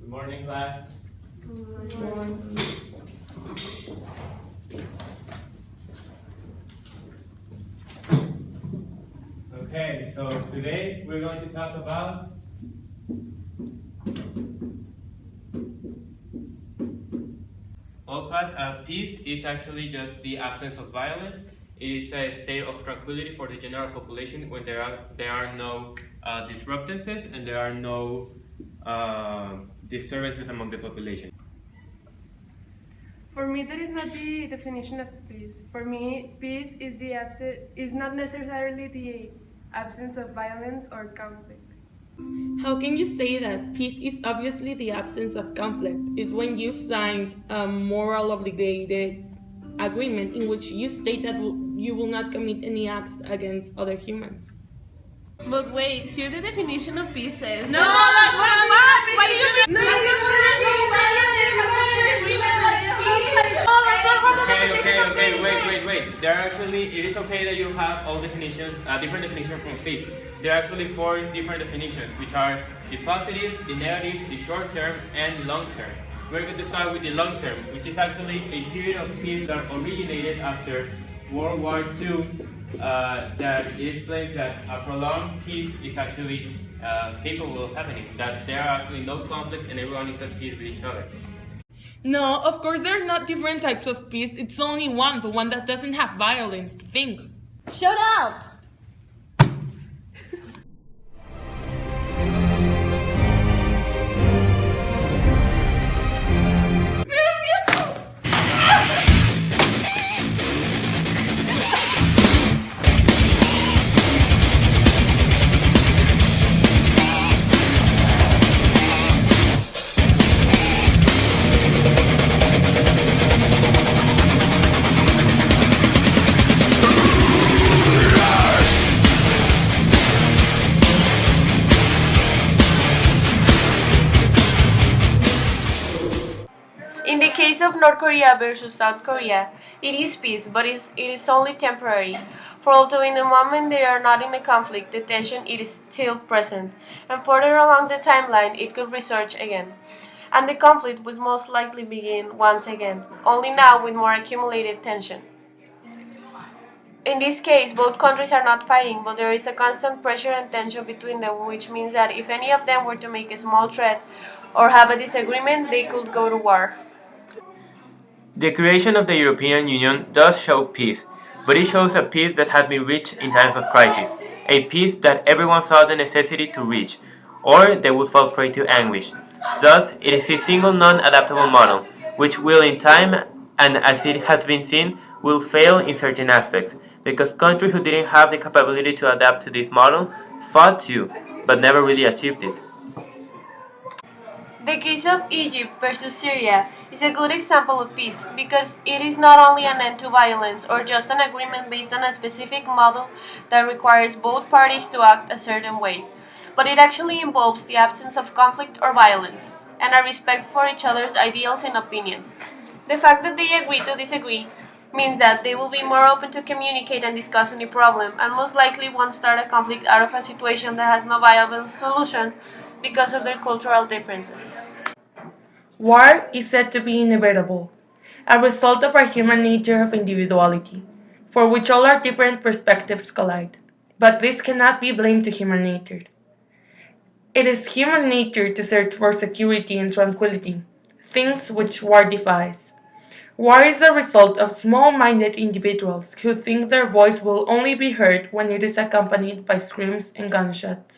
Good morning, class. Good morning. Okay, so today we're going to talk about peace is actually just the absence of violence. It is a state of tranquility for the general population when there are no disturbances and there are no disturbances among the population. For me, that is not the definition of peace. For me, peace is not necessarily the absence of violence or conflict. How can you say that peace is obviously the absence of conflict? Is when you signed a moral obligated agreement in which you state that you will not commit any acts against other humans. But wait, here the definition of peace says. No, what do you mean? Okay, wait. It is okay that you have all definitions, different definitions from peace. There are actually 4 different definitions, which are the positive, the negative, the short term, and the long term. We're going to start with the long term, which is actually a period of peace that originated after World War II. That it explains that a prolonged peace is actually capable of happening, that there are actually no conflict and everyone is at peace with each other. No, of course there are not different types of peace. It's only one, the one that doesn't have violence. Think. Shut up! In the case of North Korea versus South Korea, it is peace, but it is only temporary. For although in the moment they are not in a conflict, the tension is still present, and further along the timeline it could resurge again. And the conflict would most likely begin once again, only now with more accumulated tension. In this case, both countries are not fighting, but there is a constant pressure and tension between them, which means that if any of them were to make a small threat or have a disagreement, they could go to war. The creation of the European Union does show peace, but it shows a peace that has been reached in times of crisis, a peace that everyone saw the necessity to reach, or they would fall prey to anguish. Thus, it is a single non-adaptable model, which will in time, and as it has been seen, will fail in certain aspects, because countries who didn't have the capability to adapt to this model fought to, but never really achieved it. The case of Egypt versus Syria is a good example of peace because it is not only an end to violence or just an agreement based on a specific model that requires both parties to act a certain way, but it actually involves the absence of conflict or violence and a respect for each other's ideals and opinions. The fact that they agree to disagree means that they will be more open to communicate and discuss any problem and most likely won't start a conflict out of a situation that has no viable solution because of their cultural differences. War is said to be inevitable, a result of our human nature of individuality, for which all our different perspectives collide. But this cannot be blamed to human nature. It is human nature to search for security and tranquility, things which war defies. War is the result of small-minded individuals who think their voice will only be heard when it is accompanied by screams and gunshots.